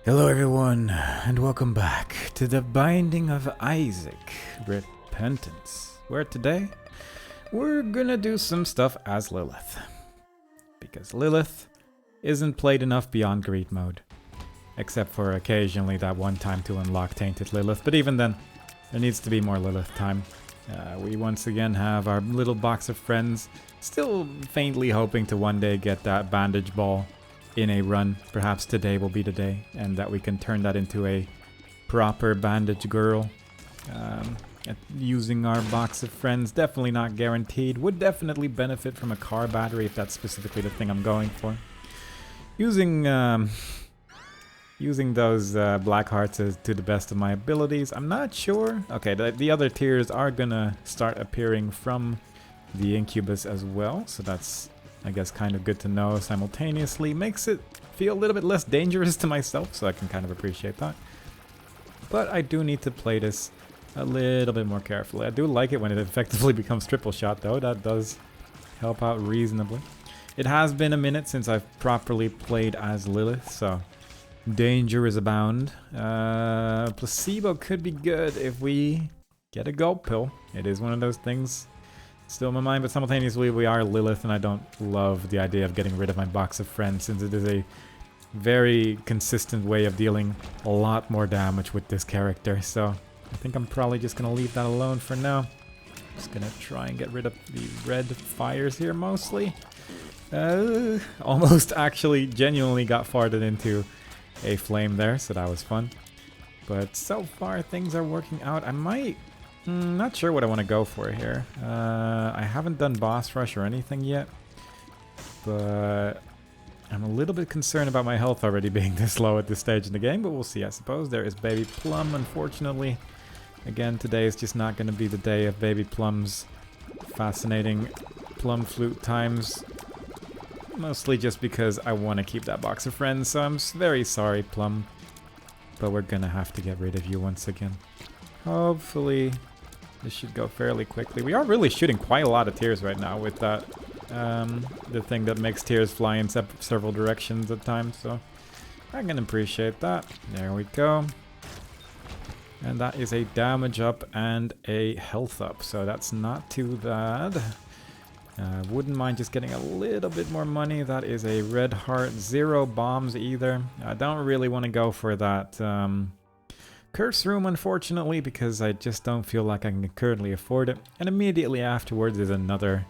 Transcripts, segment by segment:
Hello everyone, and welcome back to the Binding of Isaac Repentance, where today we're gonna do some stuff as Lilith. Because Lilith isn't played enough beyond greed mode, except for occasionally that one time to unlock Tainted Lilith, but even then, there needs to be more Lilith time. We once again have our little box of friends, still faintly hoping to one day get that bandage ball in a run. Perhaps today will be the day, and that we can turn that into a proper bandage girl. Using our box of friends, definitely not guaranteed. Would definitely benefit from a car battery if that's specifically the thing I'm going for. Using those black hearts to the best of my abilities, I'm not sure. Okay, the other tiers are gonna start appearing from the incubus as well, so that's, I guess, kind of good to know simultaneously. Makes it feel a little bit less dangerous to myself, so I can kind of appreciate that. But I do need to play this a little bit more carefully. I do like it when it effectively becomes triple shot, though. That does help out reasonably. It has been a minute since I've properly played as Lilith, so danger is abound. Placebo could be good if we get a gulp pill. It is one of those things still in my mind, but simultaneously we are Lilith, and I don't love the idea of getting rid of my box of friends, since it is a very consistent way of dealing a lot more damage with this character. So I think I'm probably just gonna leave that alone for now. Just gonna try and get rid of the red fires here mostly. Almost actually genuinely got farted into a flame there, so that was fun. But so far things are working out. I might... not sure what I want to go for here. I haven't done boss rush or anything yet, but I'm a little bit concerned about my health already being this low at this stage in the game, but we'll see, I suppose. There is Baby Plum, unfortunately. Again, today is just not going to be the day of Baby Plums. Fascinating plum flute times. Mostly just because I want to keep that box of friends, so I'm very sorry, Plum. But we're going to have to get rid of you once again. Hopefully this should go fairly quickly. We are really shooting quite a lot of tears right now with that, the thing that makes tears fly in several directions at times, so I can appreciate that. There we go. And that is a damage up and a health up, so that's not too bad. Wouldn't mind just getting a little bit more money. That is a red heart, 0 bombs either. I don't really want to go for that curse room, unfortunately, because I just don't feel like I can currently afford it. And immediately afterwards is another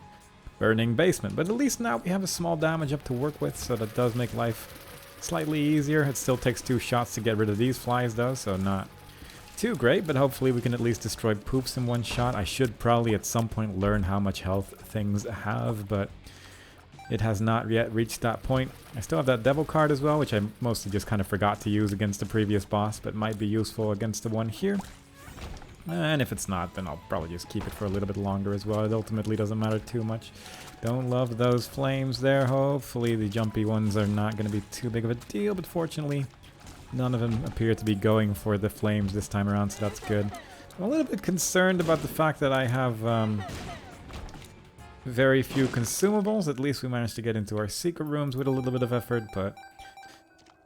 burning basement. But at least now we have a small damage up to work with, so that does make life slightly easier. It still takes 2 shots to get rid of these flies, though, so not too great. But hopefully we can at least destroy poops in 1 shot. I should probably at some point learn how much health things have, but it has not yet reached that point. I still have that devil card as well, which I mostly just kind of forgot to use against the previous boss, but might be useful against the one here. And if it's not, then I'll probably just keep it for a little bit longer as well. It ultimately doesn't matter too much. Don't love those flames there. Hopefully the jumpy ones are not going to be too big of a deal, but fortunately none of them appear to be going for the flames this time around, so that's good. I'm a little bit concerned about the fact that I have very few consumables. At least we managed to get into our secret rooms with a little bit of effort, but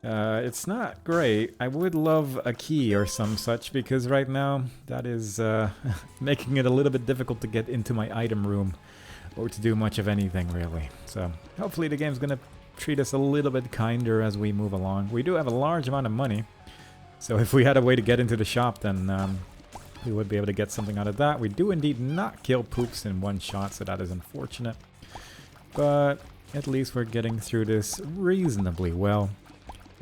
it's not great. I would love a key or some such, because right now that is making it a little bit difficult to get into my item room or to do much of anything, really. So hopefully the game's gonna treat us a little bit kinder as we move along. We do have a large amount of money, so if we had a way to get into the shop, then we would be able to get something out of that. We do indeed not kill poops in 1 shot, so that is unfortunate. But at least we're getting through this reasonably well.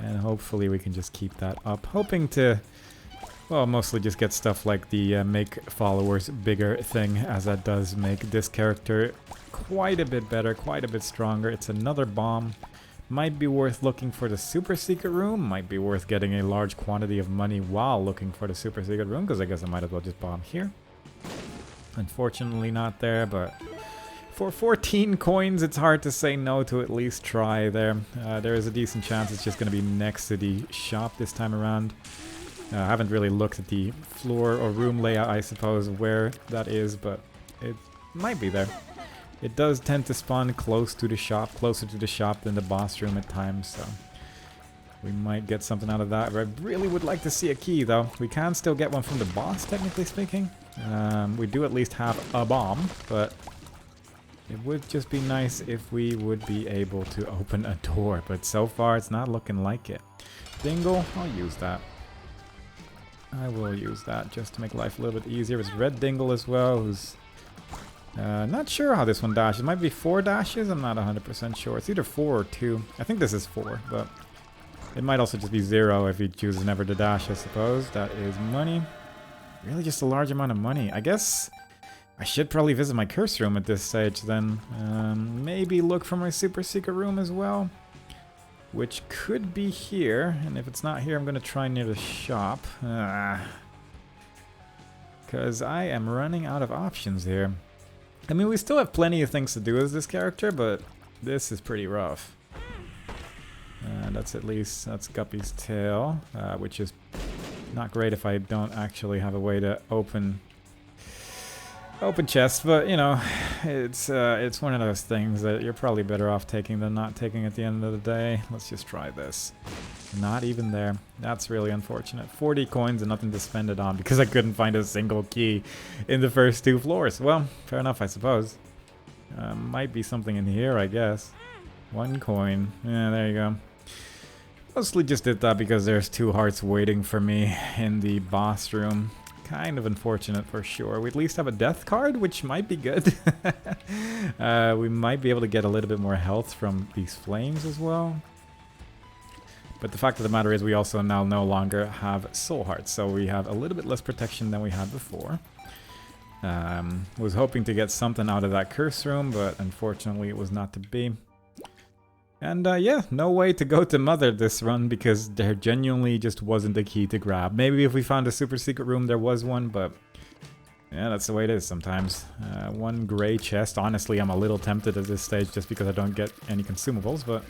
And hopefully we can just keep that up. Hoping to, well, mostly just get stuff like the make followers bigger thing, as that does make this character quite a bit better, quite a bit stronger. It's another bomb. Might be worth looking for the super secret room. Might be worth getting a large quantity of money while looking for the super secret room, because I guess I might as well just bomb here. Unfortunately not there, but for 14 coins it's hard to say no to at least try there. There is a decent chance it's just going to be next to the shop this time around. I haven't really looked at the floor or room layout, I suppose, where that is, but it might be there. It does tend to spawn close to the shop, closer to the shop than the boss room at times, so We might get something out of that. I really would like to see a key, though. We can still get one from the boss, technically speaking. We do at least have a bomb, but it would just be nice if we would be able to open a door. But so far, it's not looking like it. Dingle, I'll use that. I will use that just to make life a little bit easier. It's Red Dingle as well, who's not sure how this one dashes. It might be 4 dashes, I'm not 100% sure. It's either 4 or 2. I think this is 4, but it might also just be 0 if he chooses never to dash, I suppose. That is money. Really just a large amount of money. I guess I should probably visit my curse room at this stage then. Maybe look for my super secret room as well, which could be here. And if it's not here, I'm going to try near the shop. Because I am running out of options here. I mean, we still have plenty of things to do as this character, but this is pretty rough. That's Guppy's tail, which is not great if I don't actually have a way to open chests, but you know, it's one of those things that you're probably better off taking than not taking at the end of the day. Let's just try this. Not even there. That's really unfortunate. 40 coins and nothing to spend it on because I couldn't find a single key in the first 2 floors. Well, fair enough, I suppose. Might be something in here, I guess. 1 coin. Yeah, there you go. Mostly just did that because there's 2 hearts waiting for me in the boss room. Kind of unfortunate for sure. We at least have a death card, which might be good. We might be able to get a little bit more health from these flames as well. But the fact of the matter is we also now no longer have soul hearts, so we have a little bit less protection than we had before. Was hoping to get something out of that curse room, but unfortunately it was not to be. And yeah, no way to go to Mother this run because there genuinely just wasn't a key to grab. Maybe if we found a super secret room there was one, but yeah, that's the way it is sometimes. 1 gray chest. Honestly, I'm a little tempted at this stage just because I don't get any consumables, but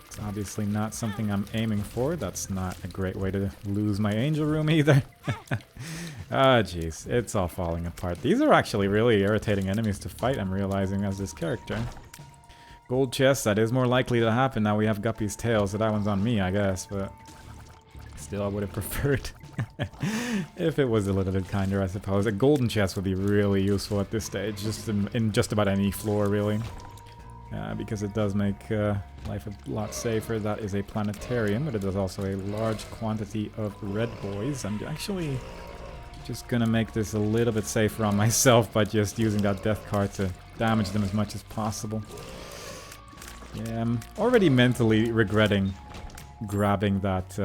it's obviously not something I'm aiming for. That's not a great way to lose my angel room either. Ah, jeez, it's all falling apart. These are actually really irritating enemies to fight, I'm realizing, as this character. Gold chest, that is more likely to happen now we have Guppy's tail, so that one's on me, I guess, but still I would have preferred if it was a little bit kinder, I suppose. A golden chest would be really useful at this stage, just in just about any floor, really, because it does make life a lot safer. That is a planetarium, but it does also a large quantity of red boys. I'm actually just gonna make this a little bit safer on myself by just using that death card to damage them as much as possible. Yeah, I'm already mentally regretting grabbing that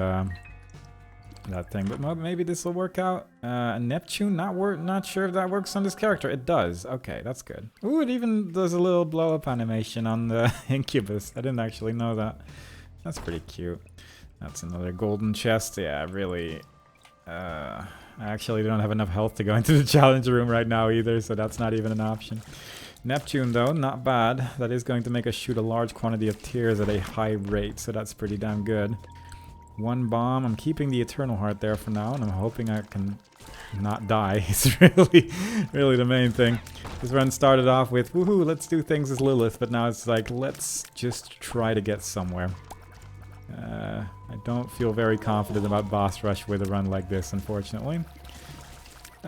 that thing, but maybe this will work out. Neptune, not sure if that works on this character. It does. Okay, that's good. Ooh, it even does a little blow-up animation on the incubus. I didn't actually know that. That's pretty cute. That's another golden chest. Yeah, really. I actually don't have enough health to go into the challenge room right now either, so that's not even an option. Neptune, though, not bad. That is going to make us shoot a large quantity of tears at a high rate, so that's pretty damn good. 1 bomb. I'm keeping the Eternal Heart there for now, and I'm hoping I can not die. It's really the main thing. This run started off with, woohoo, let's do things as Lilith, but now it's like, let's just try to get somewhere. I don't feel very confident about boss rush with a run like this, unfortunately.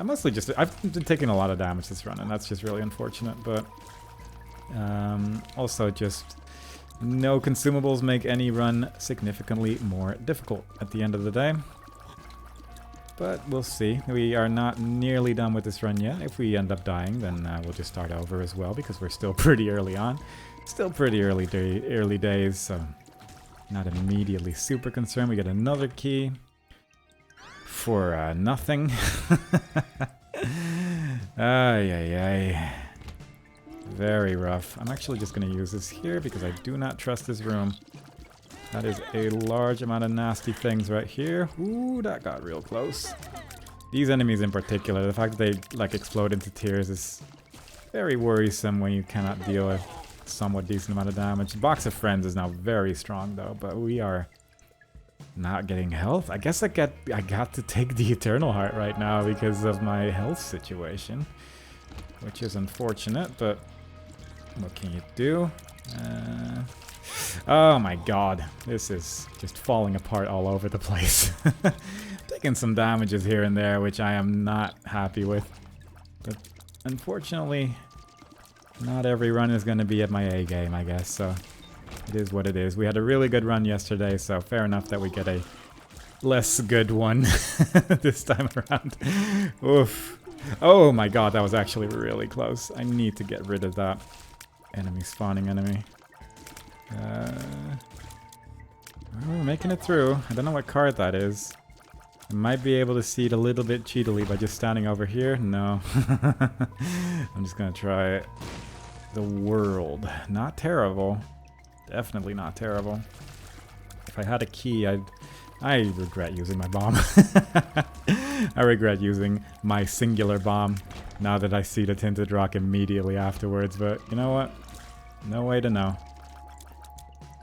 Mostly just, I've been taking a lot of damage this run, and that's just really unfortunate, but also just no consumables make any run significantly more difficult at the end of the day. But we'll see. We are not nearly done with this run yet. If we end up dying, then we'll just start over as well, because we're still pretty early on. Still pretty early days, so not immediately super concerned. We get another key. For nothing. Ay, ay, ay. Very rough. I'm actually just going to use this here because I do not trust this room. That is a large amount of nasty things right here. Ooh, that got real close. These enemies in particular, the fact that they like explode into tears is very worrisome when you cannot deal a somewhat decent amount of damage. The Box of Friends is now very strong though, but we are not getting health. I guess I got to take the Eternal Heart right now because of my health situation, which is unfortunate, but what can you do? Oh my god. This is just falling apart all over the place. Taking some damages here and there, which I am not happy with. But unfortunately, not every run is going to be at my A game, I guess. So it is what it is. We had a really good run yesterday, so fair enough that we get a less good one this time around. Oof. Oh my god, that was actually really close. I need to get rid of that enemy spawning enemy. We're making it through. I don't know what card that is. I might be able to see it a little bit cheatily by just standing over here. No. I'm just gonna try it. The world. Not terrible. Definitely not terrible. If I had a key, I regret using my bomb. I regret using my singular bomb now that I see the tinted rock immediately afterwards, but you know what? No way to know.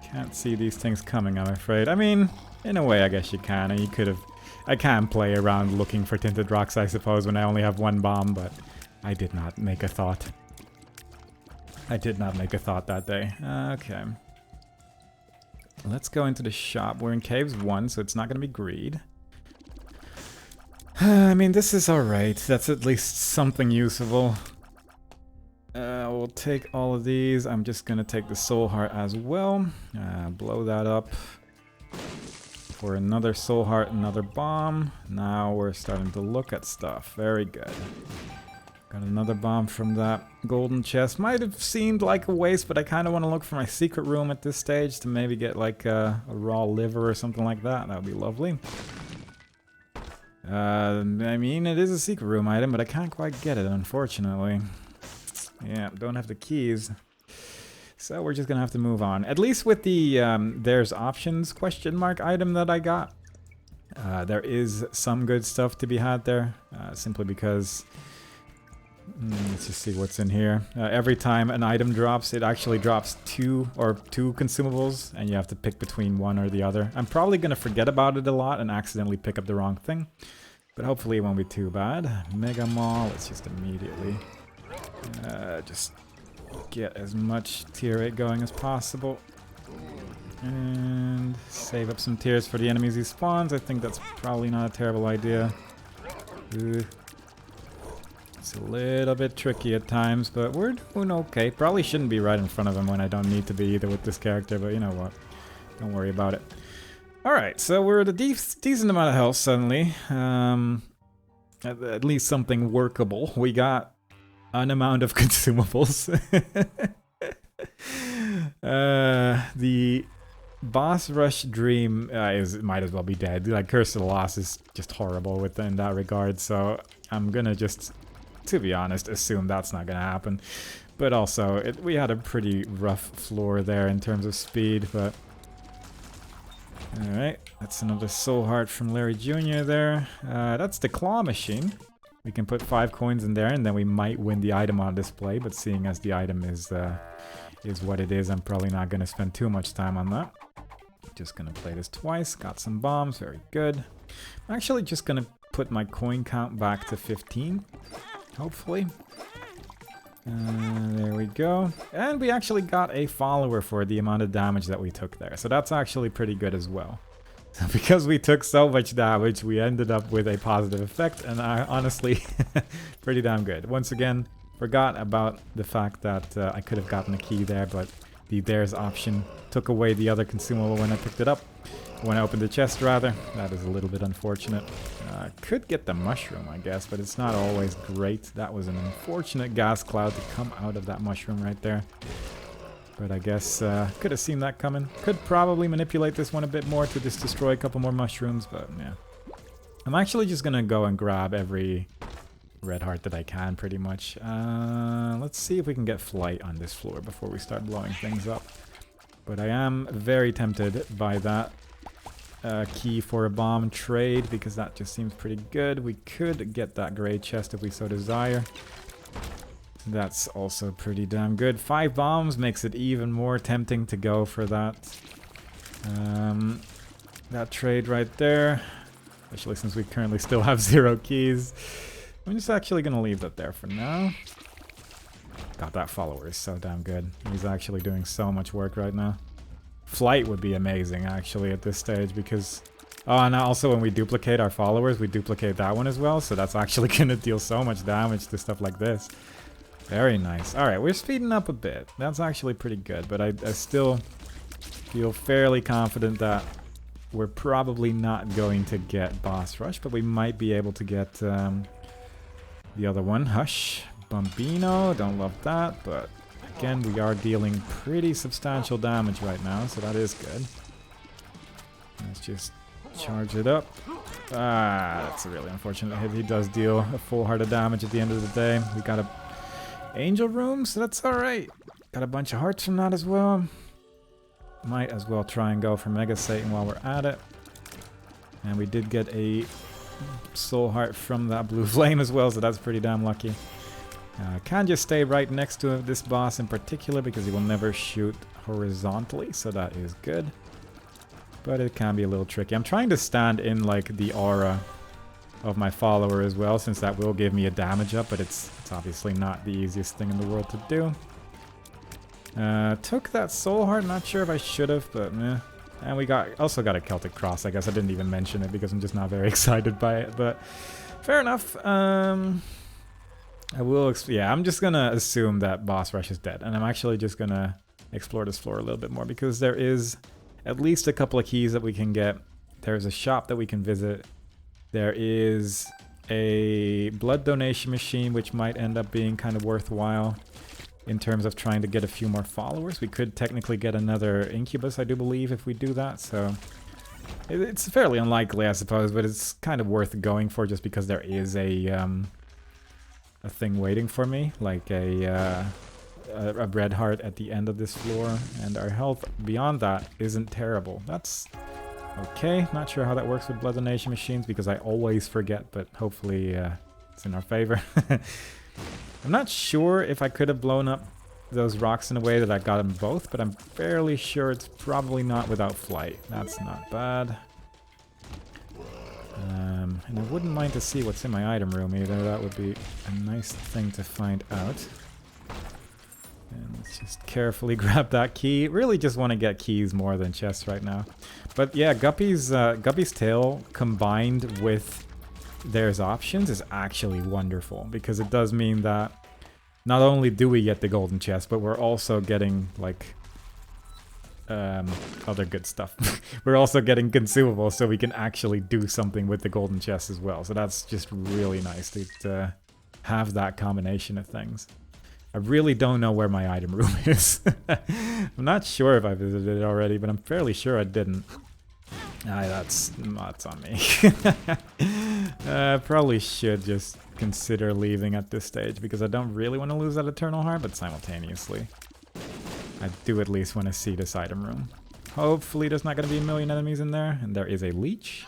Can't see these things coming, I'm afraid. I mean, in a way, I guess you can. And you could have... I can play around looking for tinted rocks, I suppose, when I only have one bomb, but I did not make a thought. I did not make a thought that day. Okay. Let's go into the shop. We're in Caves 1, so it's not going to be greed. I mean, this is alright. That's at least something usable. We'll take all of these. I'm just going to take the soul heart as well. Blow that up. For another soul heart, another bomb. Now we're starting to look at stuff. Very good. Got another bomb from that golden chest. Might have seemed like a waste, but I kind of want to look for my secret room at this stage to maybe get like a raw liver or something like that. That would be lovely. I mean, it is a secret room item, but I can't quite get it, unfortunately. Yeah, don't have the keys. So we're just gonna have to move on. At least with the there's options question mark item that I got. There is some good stuff to be had there, simply because... let's just see what's in here. Every time an item drops, it actually drops two consumables, and you have to pick between one or the other. I'm probably gonna forget about it a lot and accidentally pick up the wrong thing, but hopefully it won't be too bad. Mega Maul, let's just immediately just get as much tier 8 going as possible. And save up some tiers for the enemies he spawns. I think that's probably not a terrible idea. It's a little bit tricky at times, but we're doing okay. Probably shouldn't be right in front of him when I don't need to be either with this character, but you know what? Don't worry about it. Alright, so we're at a decent amount of health suddenly. At least something workable. We got an amount of consumables. The boss rush dream might as well be dead. Like, Curse of the Lost is just horrible in that regard, so I'm gonna just, to be honest, assume that's not gonna happen. But also, we had a pretty rough floor there in terms of speed, but... Alright, that's another soul heart from Larry Jr. there. That's the claw machine. We can put 5 coins in there, and then we might win the item on display, but seeing as the item is what it is, I'm probably not going to spend too much time on that. Just going to play this twice. Got some bombs, very good. I'm actually just going to put my coin count back to 15, hopefully. There we go. And we actually got a follower for the amount of damage that we took there, so that's actually pretty good as well. So because we took so much damage, we ended up with a positive effect, and honestly, pretty damn good. Once again, forgot about the fact that I could have gotten a key there, but the there's option took away the other consumable when I picked it up. When I opened the chest, rather. That is a little bit unfortunate. Could get the mushroom, I guess, but it's not always great. That was an unfortunate gas cloud to come out of that mushroom right there. But I guess could have seen that coming. Could probably manipulate this one a bit more to just destroy a couple more mushrooms, but yeah. I'm actually just gonna go and grab every red heart that I can, pretty much. Let's see if we can get flight on this floor before we start blowing things up. But I am very tempted by that key for a bomb trade, because that just seems pretty good. We could get that gray chest if we so desire. That's also pretty damn good. 5 bombs makes it even more tempting to go for that. That trade right there. Especially since we currently still have 0 keys. I'm just actually going to leave that there for now. God, that follower is so damn good. He's actually doing so much work right now. Flight would be amazing, actually, at this stage, because... Oh, and also when we duplicate our followers, we duplicate that one as well, so that's actually going to deal so much damage to stuff like this. Very nice. Alright, we're speeding up a bit. That's actually pretty good, but I still feel fairly confident that we're probably not going to get Boss Rush, but we might be able to get the other one. Hush. Bambino, don't love that, but again, we are dealing pretty substantial damage right now, so that is good. Let's just charge it up. Ah, that's a really unfortunate hit. He does deal a full heart of damage at the end of the day. We got a Angel Room, so that's alright. Got a bunch of hearts from that as well. Might as well try and go for Mega Satan while we're at it. And we did get a Soul Heart from that Blue Flame as well, so that's pretty damn lucky. Can just stay right next to this boss in particular because he will never shoot horizontally, so that is good. But it can be a little tricky. I'm trying to stand in like the aura of my follower as well, since that will give me a damage up, but it's obviously not the easiest thing in the world to do. Took that Soul Heart, not sure if I should have, but meh. And we also got a Celtic Cross. I guess I didn't even mention it because I'm just not very excited by it, but fair enough. I will, yeah, I'm just gonna assume that Boss Rush is dead, and I'm actually just gonna explore this floor a little bit more because there is at least a couple of keys that we can get. There's a shop that we can visit. There is a blood donation machine, which might end up being kind of worthwhile in terms of trying to get a few more followers. We could technically get another Incubus, I do believe, if we do that, so it's fairly unlikely, I suppose, but it's kind of worth going for just because there is a thing waiting for me, like a red heart at the end of this floor, and our health beyond that isn't terrible. That's okay. Not sure how that works with blood donation machines because I always forget, but hopefully it's in our favor. I'm not sure if I could have blown up those rocks in a way that I got them both, but I'm fairly sure it's probably not without flight. That's not bad. And I wouldn't mind to see what's in my item room either. That would be a nice thing to find out. And let's just carefully grab that key. Really just want to get keys more than chests right now. But yeah, Guppy's tail combined with there's options is actually wonderful, because it does mean that not only do we get the golden chest, but we're also getting like other good stuff. We're also getting consumables, so we can actually do something with the golden chest as well. So that's just really nice to have that combination of things. I really don't know where my item room is. I'm not sure if I visited it already, but I'm fairly sure I didn't. That's on me. Probably should just consider leaving at this stage because I don't really want to lose that Eternal Heart, but simultaneously I do at least want to see this item room. Hopefully there's not going to be a million enemies in there, and there is a leech.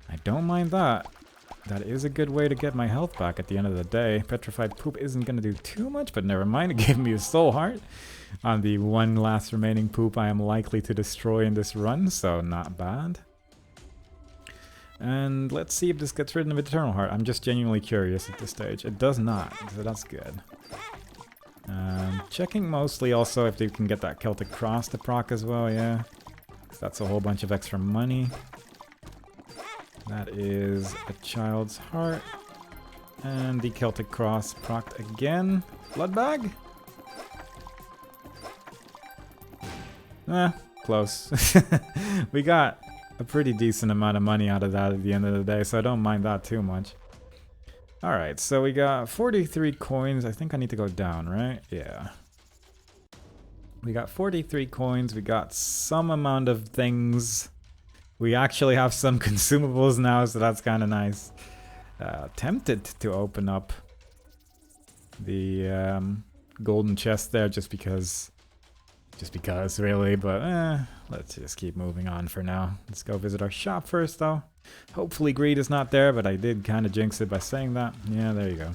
I don't mind that. That is a good way to get my health back at the end of the day. Petrified Poop isn't going to do too much, but never mind. It gave me a Soul Heart on the one last remaining poop I am likely to destroy in this run, so not bad. And let's see if this gets rid of Eternal Heart. I'm just genuinely curious at this stage. It does not, so that's good. Checking mostly also if they can get that Celtic Cross to proc as well, yeah. That's a whole bunch of extra money. That is a Child's Heart. And the Celtic Cross procced again. Blood Bag? Close. We got a pretty decent amount of money out of that at the end of the day, so I don't mind that too much. Alright, so we got 43 coins. I think I need to go down, right? Yeah. We got 43 coins. We got some amount of things. We actually have some consumables now, so that's kind of nice. Tempted to open up the golden chest there just because really, but let's just keep moving on for now. Let's go visit our shop first though. Hopefully greed is not there, but I did kind of jinx it by saying that. Yeah, there you go.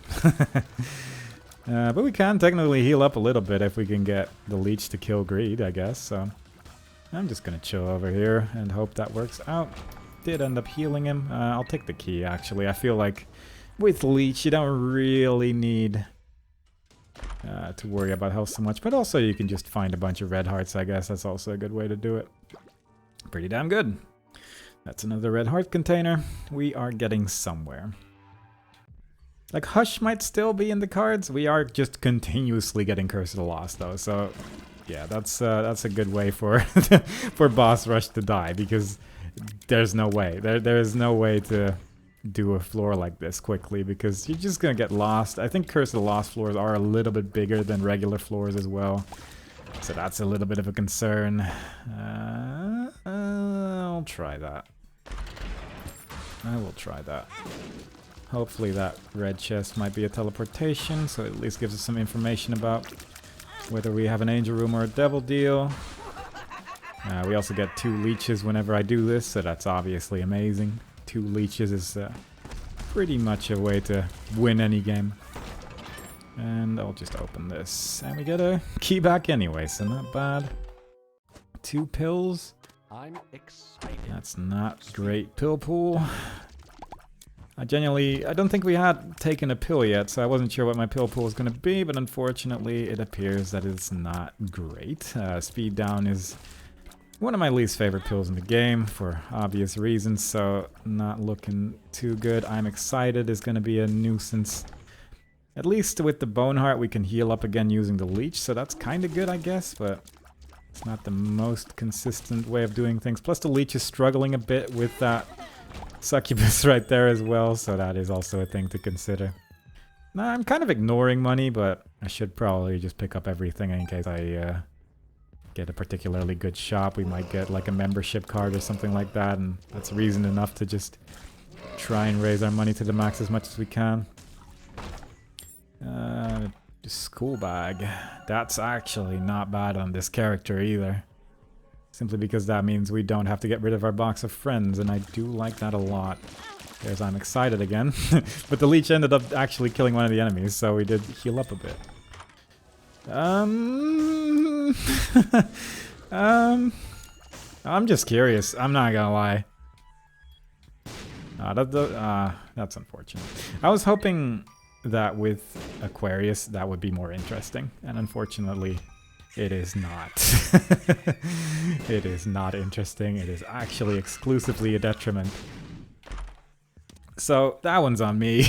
But we can technically heal up a little bit if we can get the leech to kill greed, I guess, so I'm just gonna chill over here and hope that works out. Did end up healing him. I'll take the key, actually. I feel like with leech, you don't really need to worry about health so much. But also you can just find a bunch of red hearts, I guess. That's also a good way to do it. Pretty damn good. That's another red heart container. We are getting somewhere. Like, Hush might still be in the cards. We are just continuously getting Curse of the Lost, though. So, yeah, that's a good way for for Boss Rush to die, because there's no way. There is no way to do a floor like this quickly, because you're just gonna get lost. I think Curse of the Lost floors are a little bit bigger than regular floors as well. So that's a little bit of a concern. I'll try that. I will try that. Hopefully that red chest might be a teleportation, so it at least gives us some information about whether we have an angel room or a devil deal. We also get 2 leeches whenever I do this, so that's obviously amazing. 2 leeches is pretty much a way to win any game. And I'll just open this. And we get a key back anyway, so not bad. 2 pills. I'm excited. That's not great pill pool. I don't think we had taken a pill yet, so I wasn't sure what my pill pool was going to be, but unfortunately it appears that it's not great. Speed down is one of my least favorite pills in the game for obvious reasons, so not looking too good. I'm excited is going to be a nuisance. At least with the Bone Heart we can heal up again using the leech, so that's kind of good, I guess, but it's not the most consistent way of doing things. Plus the leech is struggling a bit with that succubus right there as well, so that is also a thing to consider. Now, I'm kind of ignoring money, but I should probably just pick up everything in case I get a particularly good shop. We might get like a membership card or something like that, and that's reason enough to just try and raise our money to the max as much as we can. School bag. That's actually not bad on this character either. Simply because that means we don't have to get rid of our box of friends, and I do like that a lot. There's I'm excited again. But the leech ended up actually killing one of the enemies, so we did heal up a bit. I'm just curious. I'm not gonna lie. That's unfortunate. I was hoping that with Aquarius that would be more interesting, and unfortunately it is not. It is not interesting. It is actually exclusively a detriment. So that one's on me.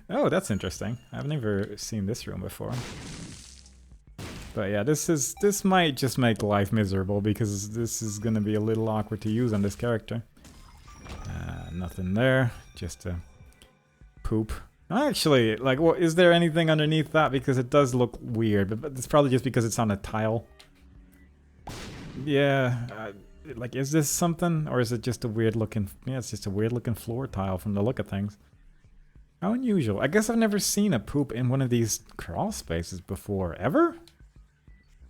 Oh, that's interesting. I've never seen this room before. But yeah, this might just make life miserable, because this is gonna be a little awkward to use on this character. Nothing there, just a poop. Actually, like, what is there anything underneath that? Because it does look weird, but it's probably just because it's on a tile. Yeah, like, is this something, or is it just a weird looking? Yeah, it's just a weird looking floor tile from the look of things. How unusual. I guess I've never seen a poop in one of these crawl spaces before, ever?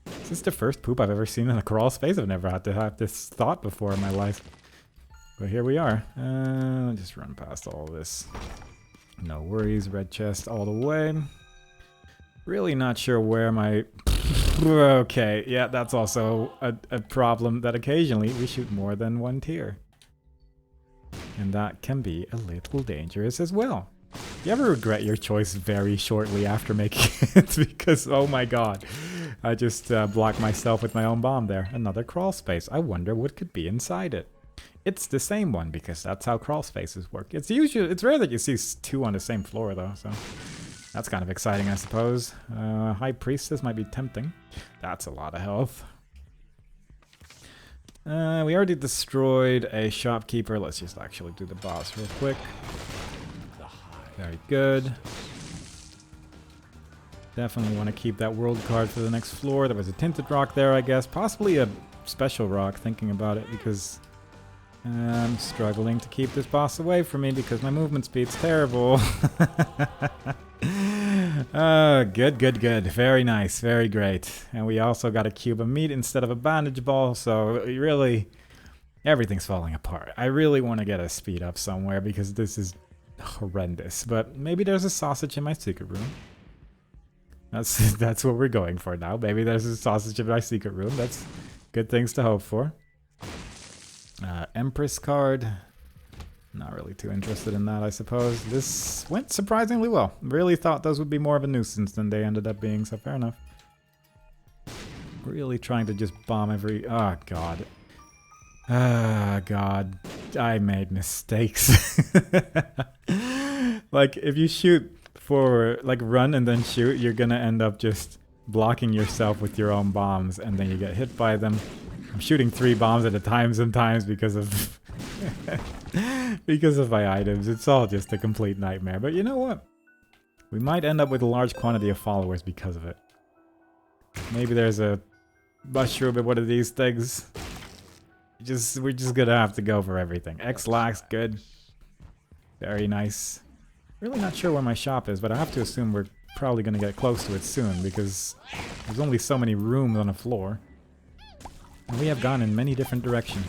Is this the first poop I've ever seen in a crawl space? I've never had to have this thought before in my life. But here we are. I'll just run past all of this. No worries, red chest all the way. Really not sure where my... Okay, yeah, that's also a problem, that occasionally we shoot more than one tier. And that can be a little dangerous as well. You ever regret your choice very shortly after making it? Because, oh my god, I just blocked myself with my own bomb there. Another crawl space. I wonder what could be inside it. It's the same one, because that's how crawl spaces work. It's rare that you see 2 on the same floor though, so that's kind of exciting, I suppose. High Priestess might be tempting. That's a lot of health. We already destroyed a shopkeeper. Let's just actually do the boss real quick. Very good. Definitely want to keep that world card for the next floor. There was a tinted rock there, I guess. Possibly a special rock, thinking about it, because I'm struggling to keep this boss away from me because my movement speed's terrible. Good, good, good. Very nice. Very great. And we also got a cube of meat instead of a bandage ball, so really, everything's falling apart. I really want to get a speed up somewhere because this is horrendous. But maybe there's a sausage in my secret room. That's what we're going for now. Maybe there's a sausage in my secret room. That's good things to hope for. Empress card. Not really too interested in that, I suppose. This went surprisingly well. Really thought those would be more of a nuisance than they ended up being, so fair enough. Really trying to just bomb every... Oh, God. Ah, God. I made mistakes. Like, if you shoot forward, like run and then shoot, you're gonna end up just blocking yourself with your own bombs, and then you get hit by them. I'm shooting 3 bombs at a time sometimes because of... because of my items. It's all just a complete nightmare. But you know what? We might end up with a large quantity of followers because of it. Maybe there's a mushroom in one of these things. We're just gonna have to go for everything. X-Lax, good. Very nice. Really not sure where my shop is, but I have to assume we're probably gonna get close to it soon because there's only so many rooms on a floor. And we have gone in many different directions.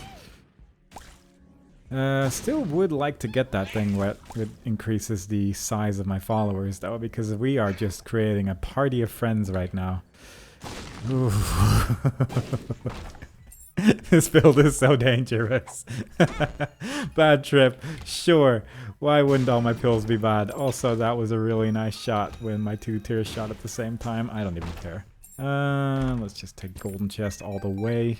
Still would like to get that thing where it increases the size of my followers though, because we are just creating a party of friends right now. Ooh. This build is so dangerous. Bad trip, sure. Why wouldn't all my pills be bad? Also, that was a really nice shot when my 2 tiers shot at the same time. I don't even care. Let's just take golden chest all the way.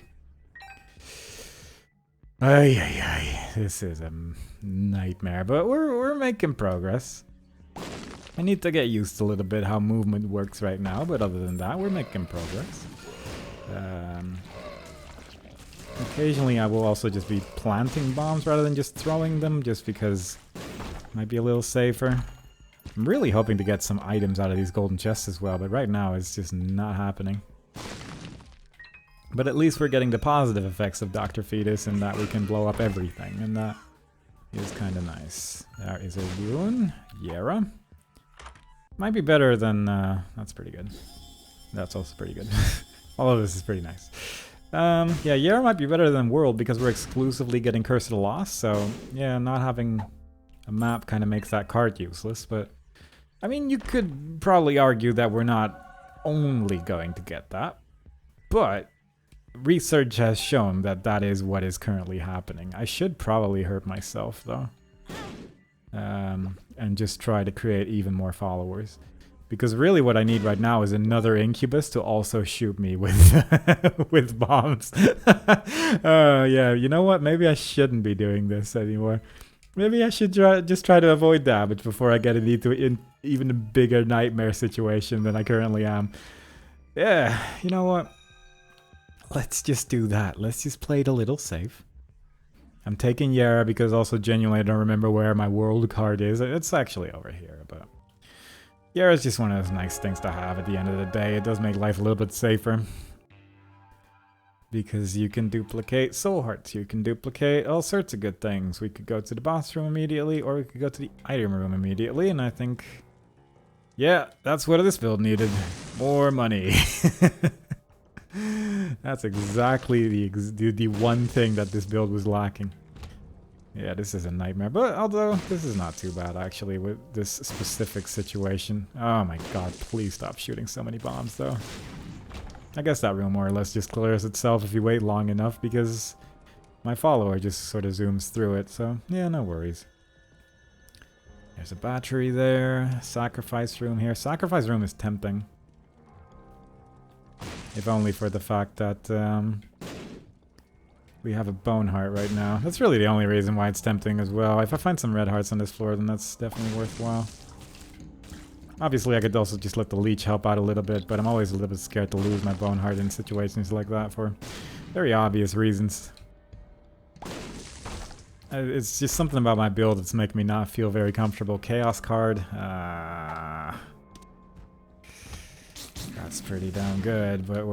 Ay, ay, ay. This is a nightmare, but we're making progress. I need to get used to a little bit how movement works right now, but other than that, we're making progress. Occasionally I will also just be planting bombs rather than just throwing them, just because it might be a little safer. I'm really hoping to get some items out of these golden chests as well, but right now it's just not happening. But at least we're getting the positive effects of Dr. Fetus in that we can blow up everything, and that is kind of nice. There is a ruin. Yera. Might be better than... that's pretty good. That's also pretty good. All of this is pretty nice. Yeah, Yera might be better than World because we're exclusively getting Curse of the Lost, so yeah, not having a map kind of makes that card useless, but... I mean, you could probably argue that we're not only going to get that, but... research has shown that that is what is currently happening. I should probably hurt myself though. And just try to create even more followers. Because really what I need right now is another incubus to also shoot me with with bombs. Yeah, you know what? Maybe I shouldn't be doing this anymore. Maybe I should just try to avoid damage before I get into an even bigger nightmare situation than I currently am. Yeah, you know what? Let's just do that. Let's just play it a little safe. I'm taking Yara because also genuinely I don't remember where my world card is. It's actually over here, but... Yara's just one of those nice things to have at the end of the day. It does make life a little bit safer. Because you can duplicate soul hearts. You can duplicate all sorts of good things. We could go to the boss room immediately, or we could go to the item room immediately, and I think... yeah, that's what this build needed. More money. That's exactly the one thing that this build was lacking. Yeah, this is a nightmare, but although this is not too bad actually with this specific situation. Oh my god, please stop shooting so many bombs though. I guess that room more or less just clears itself if you wait long enough because my follower just sort of zooms through it, so yeah, no worries. There's a battery there, sacrifice room here. Sacrifice room is tempting. If only for the fact that we have a bone heart right now. That's really the only reason why it's tempting as well. If I find some red hearts on this floor, then that's definitely worthwhile. Obviously, I could also just let the leech help out a little bit, but I'm always a little bit scared to lose my bone heart in situations like that for very obvious reasons. It's just something about my build that's making me not feel very comfortable. Chaos card. That's pretty damn good, but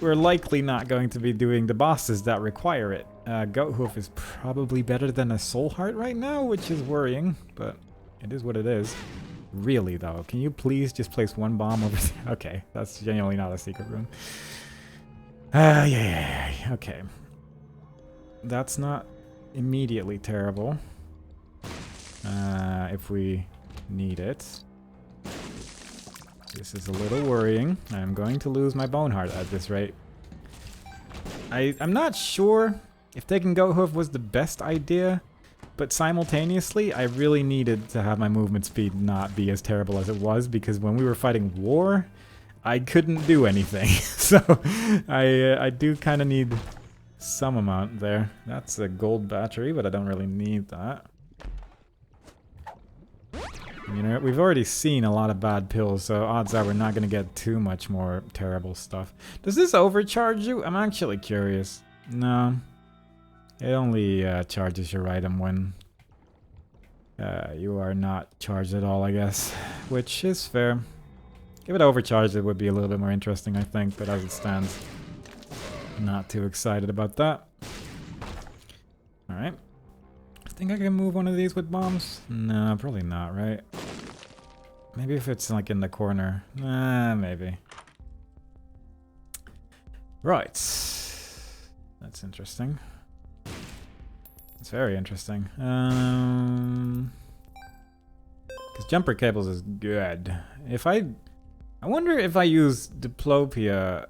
we're likely not going to be doing the bosses that require it. Goat Hoof is probably better than a Soul Heart right now, which is worrying, but it is what it is. Really though, can you please just place one bomb over there? Okay, that's genuinely not a secret room. Yeah, okay. That's not immediately terrible. If we need it. This is a little worrying. I'm going to lose my bone heart at this rate. I'm not sure if taking Goat Hoof was the best idea, but simultaneously, I really needed to have my movement speed not be as terrible as it was, because when we were fighting war, I couldn't do anything. So I do kind of need some amount there. That's a gold battery, but I don't really need that. You know, we've already seen a lot of bad pills, so odds are we're not going to get too much more terrible stuff. Does this overcharge you? I'm actually curious. No. It only charges your item when you are not charged at all, I guess. Which is fair. If it overcharged, it would be a little bit more interesting, I think, but as it stands, not too excited about that. Alright. I think I can move one of these with bombs? No, probably not, right? Maybe if it's like in the corner. Maybe. Right. That's interesting. It's very interesting. Because jumper cables is good. If I wonder if I use Diplopia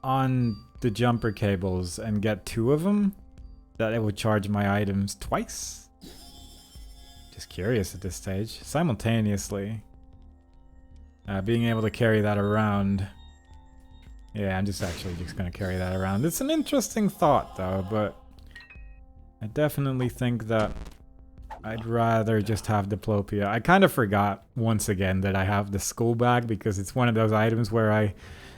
on the jumper cables and get 2 of them, that it would charge my items twice? Just curious at this stage. Simultaneously, being able to carry that around. Yeah, I'm just gonna carry that around. It's an interesting thought though, but I definitely think that I'd rather just have Diplopia. I kind of forgot once again that I have the school bag, because it's one of those items where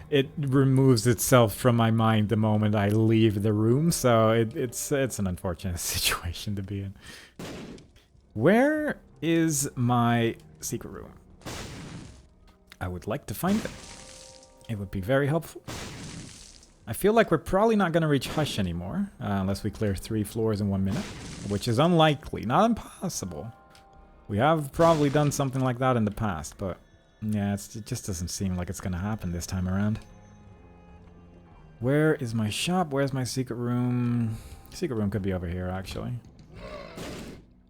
it removes itself from my mind the moment I leave the room, so it's an unfortunate situation to be in. Where is my secret room? I would like to find it. It would be very helpful. I feel like we're probably not going to reach Hush anymore, unless we clear 3 floors in 1 minute, which is unlikely, not impossible. We have probably done something like that in the past, but yeah, it just doesn't seem like it's going to happen this time around. Where is my shop? Where's my secret room? Secret room could be over here, actually.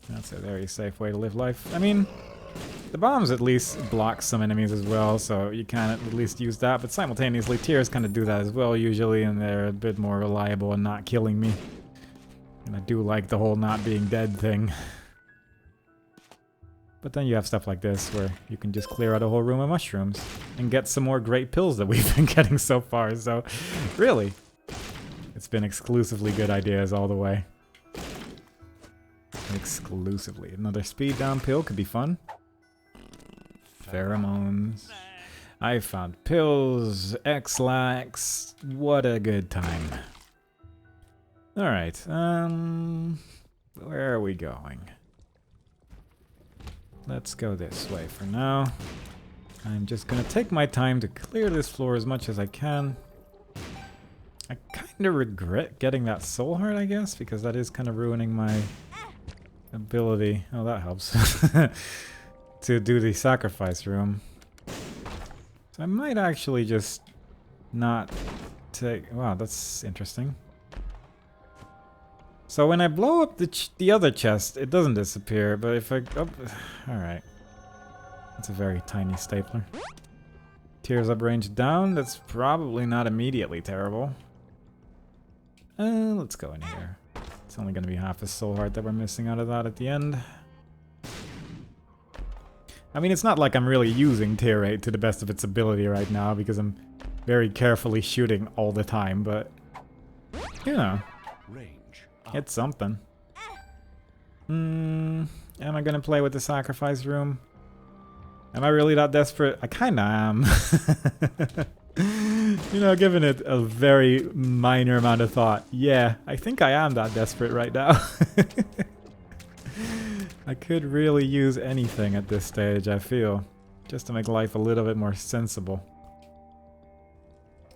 That's a very safe way to live life. I mean, the bombs at least block some enemies as well, so you can at least use that, but simultaneously tears kind of do that as well usually, and they're a bit more reliable and not killing me. And I do like the whole not being dead thing. But then you have stuff like this where you can just clear out a whole room of mushrooms and get some more great pills that we've been getting so far. So really, it's been exclusively good ideas all the way. Exclusively. Another speed down pill could be fun. Pheromones. I found pills. X-Lax. What a good time. Alright, where are we going? Let's go this way for now. I'm just gonna take my time to clear this floor as much as I can. I kind of regret getting that soul heart, I guess, because that is kind of ruining my ability. Oh, that helps. To do the sacrifice room. So I might actually just not take... Wow, that's interesting. So when I blow up the other chest, it doesn't disappear, but if I... Oh, alright. That's a very tiny stapler. Tears up range down, that's probably not immediately terrible. Let's go in here. It's only going to be half a soul heart that we're missing out of that at the end. I mean, it's not like I'm really using tier 8 to the best of its ability right now, because I'm very carefully shooting all the time, but... You know. It's something. Am I gonna play with the sacrifice room? Am I really that desperate? I kinda am. You know, giving it a very minor amount of thought. Yeah, I think I am that desperate right now. I could really use anything at this stage, I feel. Just to make life a little bit more sensible.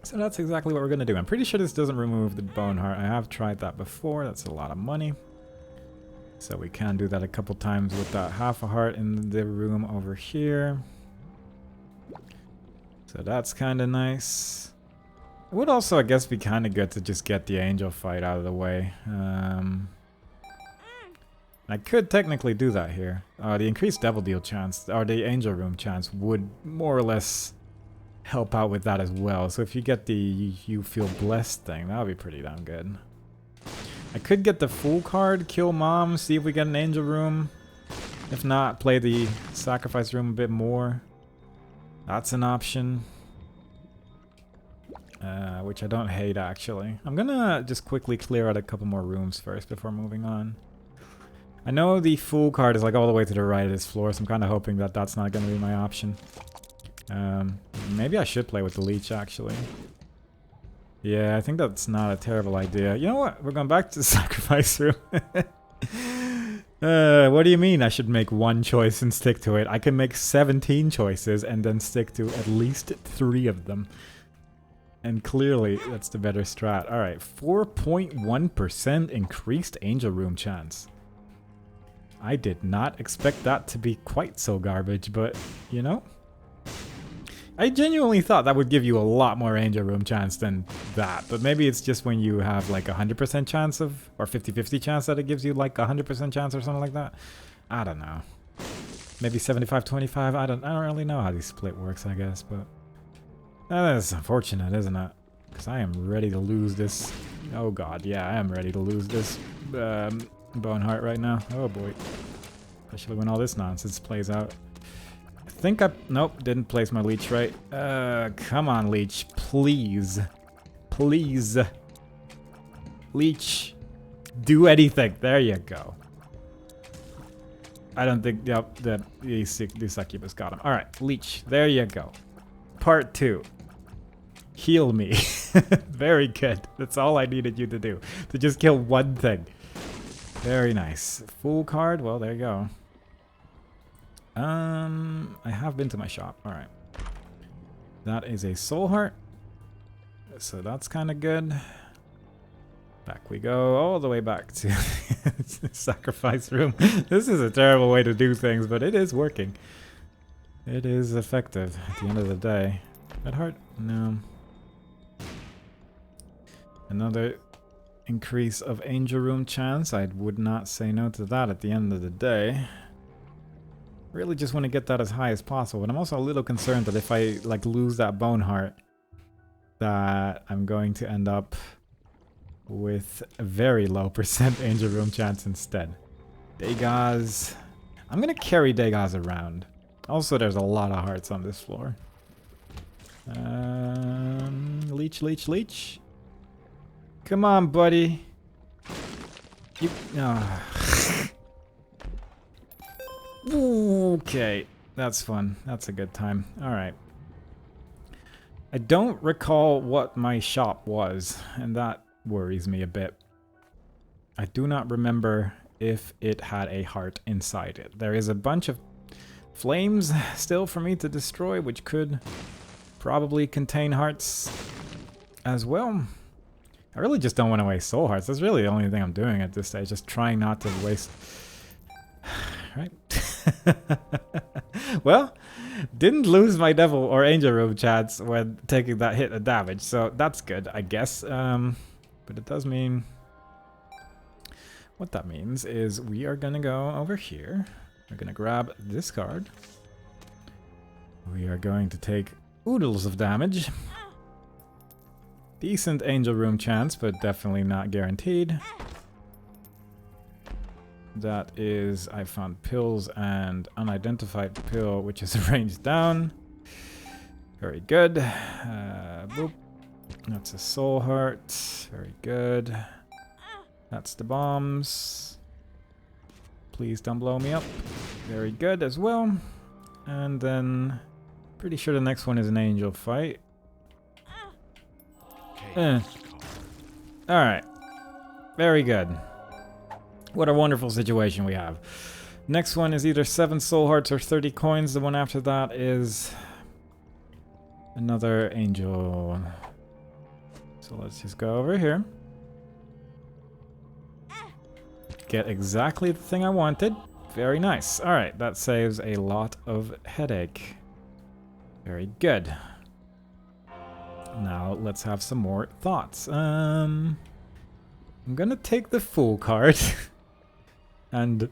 So that's exactly what we're going to do. I'm pretty sure this doesn't remove the bone heart. I have tried that before. That's a lot of money. So we can do that a couple times with that half a heart in the room over here. So that's kind of nice. It would also, I guess, be kind of good to just get the angel fight out of the way. I could technically do that here. The increased devil deal chance, or the angel room chance, would more or less help out with that as well. So if you get the you feel blessed thing, that would be pretty damn good. I could get the Fool card, kill Mom, see if we get an Angel Room. If not, play the Sacrifice Room a bit more. That's an option. Which I don't hate, actually. I'm gonna just quickly clear out a couple more rooms first before moving on. I know the Fool card is like all the way to the right of this floor, so I'm kind of hoping that that's not gonna be my option. Maybe I should play with the Leech, actually. Yeah, I think that's not a terrible idea. You know what? We're going back to the Sacrifice Room. What do you mean I should make one choice and stick to it? I can make 17 choices and then stick to at least 3 of them. And clearly, that's the better strat. Alright, 4.1% increased Angel Room chance. I did not expect that to be quite so garbage, but, you know? I genuinely thought that would give you a lot more Angel Room chance than that. But maybe it's just when you have like 100% chance of, or 50-50 chance that it gives you like 100% chance or something like that. I don't know. Maybe 75-25, I don't really know how the split works, I guess, but... That's unfortunate, isn't it? Because I am ready to lose this. Oh god, yeah, I am ready to lose this Bone Heart right now. Oh boy. Especially when all this nonsense plays out. I think nope, didn't place my Leech right. Come on, Leech. Please. Please. Leech. Do anything. There you go. I don't think, yep, the Succubus got him. Alright, Leech. There you go. Part 2. Heal me. Very good. That's all I needed you to do. To just kill one thing. Very nice. Fool card. Well, there you go. I have been to my shop. Alright. That is a Soul Heart. So that's kind of good. Back we go. All the way back to the Sacrifice Room. This is a terrible way to do things, but it is working. It is effective at the end of the day. Red Heart? No. Another increase of Angel Room chance. I would not say no to that at the end of the day. Really just want to get that as high as possible. But I'm also a little concerned that if I like lose that Bone Heart, that I'm going to end up with a very low % Angel Room chance instead. Degas. I'm going to carry Degas around. Also, there's a lot of hearts on this floor. Leech, Leech, Leech. Come on, buddy. You. Okay, that's fun. That's a good time. All right. I don't recall what my shop was, and that worries me a bit. I do not remember if it had a heart inside it. There is a bunch of flames still for me to destroy, which could probably contain hearts as well. I really just don't want to waste soul hearts. That's really the only thing I'm doing at this stage. Just trying not to waste... Right? Well, didn't lose my devil or angel room chance when taking that hit of damage. So that's good, I guess. But it does mean... What that means is we are going to go over here. We're going to grab this card. We are going to take oodles of damage. Decent angel room chance, but definitely not guaranteed. That is, I found pills and unidentified pill, which is arranged down. Very good. Boop. That's a soul heart. Very good. That's the bombs. Please don't blow me up. Very good as well. And then, pretty sure the next one is an angel fight. Alright. Very good. What a wonderful situation we have. Next one is either 7 soul hearts or 30 coins. The one after that is another angel. So let's just go over here. Get exactly the thing I wanted. Very nice. Alright, that saves a lot of headache. Very good. Now let's have some more thoughts. I'm gonna take the Fool card and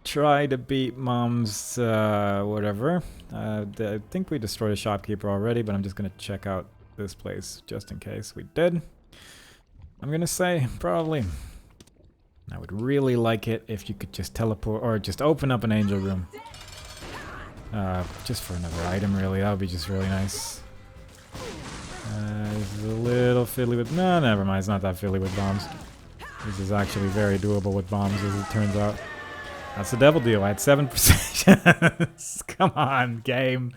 try to beat Mom's whatever. I think we destroyed a shopkeeper already, but I'm just gonna check out this place just in case we did. I'm gonna say probably I would really like it if you could just teleport or just open up an angel room. Just for another item, really. That would be just really nice. This is a little fiddly with... No, never mind. It's not that fiddly with bombs. This is actually very doable with bombs, as it turns out. That's the devil deal. I had 7%. Come on, game.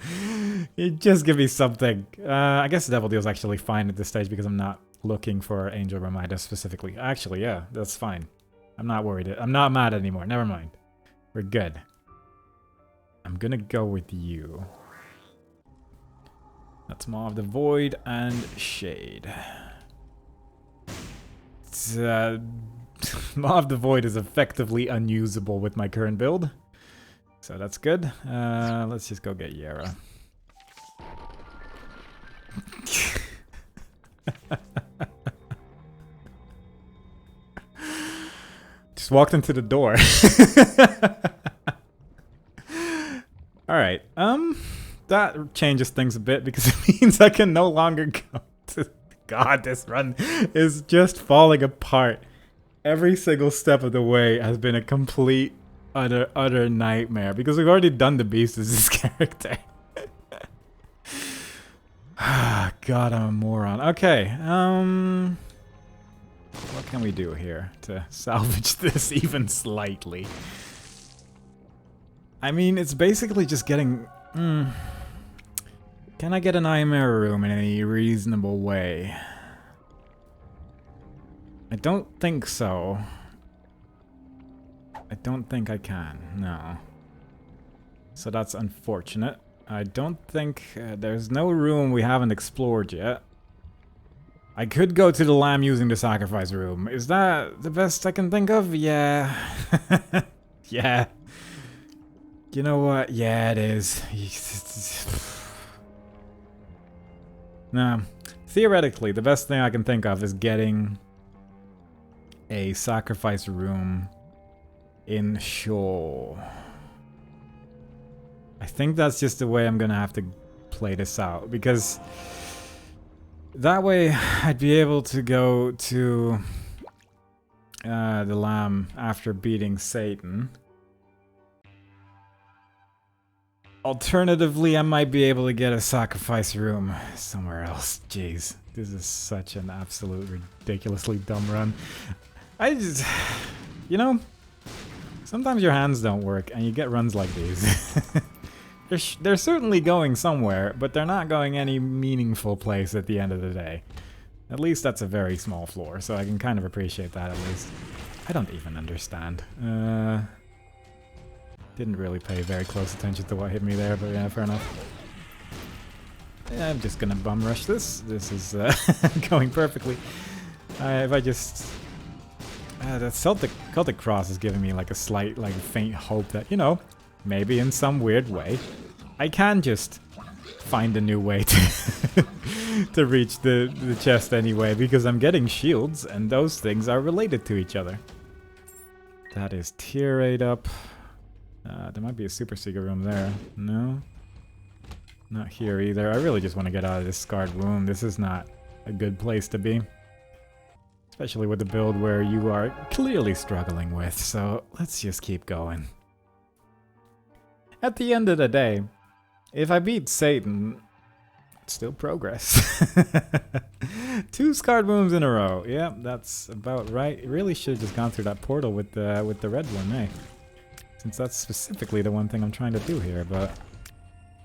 You just give me something. I guess the devil deal is actually fine at this stage because I'm not looking for angel room items specifically. Actually, yeah, that's fine. I'm not worried. I'm not mad anymore. Never mind. We're good. I'm gonna go with you. That's Maw of the Void and Shade. Maw of the Void is effectively unusable with my current build. So that's good. Let's just go get Yara. Just walked into the door. Alright, that changes things a bit because it means I can no longer go to... God, this run is just falling apart. Every single step of the way has been a complete, utter nightmare because we've already done the beast as this character. Ah, God, I'm a moron. Okay, what can we do here to salvage this even slightly? I mean, it's basically just getting... Can I get an Nightmare room in any reasonable way? I don't think so. I don't think I can, no. So that's unfortunate. I don't think... there's no room we haven't explored yet. I could go to the lamb using the sacrifice room. Is that the best I can think of? Yeah. Yeah. You know what? Yeah, it is. No. Theoretically, the best thing I can think of is getting a sacrifice room in Shoal. I think that's just the way I'm gonna have to play this out, because that way I'd be able to go to the lamb after beating Satan. Alternatively, I might be able to get a sacrifice room somewhere else. Jeez, this is such an absolute ridiculously dumb run. I just, you know, sometimes your hands don't work and you get runs like these. They're certainly going somewhere, but they're not going any meaningful place at the end of the day. At least that's a very small floor, so I can kind of appreciate that at least. I don't even understand. Didn't really pay very close attention to what hit me there, but yeah, fair enough. Yeah, I'm just gonna bum rush this. This is going perfectly. If I just... that Celtic Cross is giving me like a slight, like faint hope that, you know, maybe in some weird way, I can just find a new way to to reach the chest anyway, because I'm getting shields, and those things are related to each other. That is tier 8 up. There might be a super secret room there. No? Not here either. I really just want to get out of this scarred wound. This is not a good place to be. Especially with the build where you are clearly struggling with, so let's just keep going. At the end of the day, if I beat Satan, it's still progress. 2 scarred wounds in a row. Yeah, that's about right. Really should have just gone through that portal with the red one, eh? Since that's specifically the one thing I'm trying to do here, but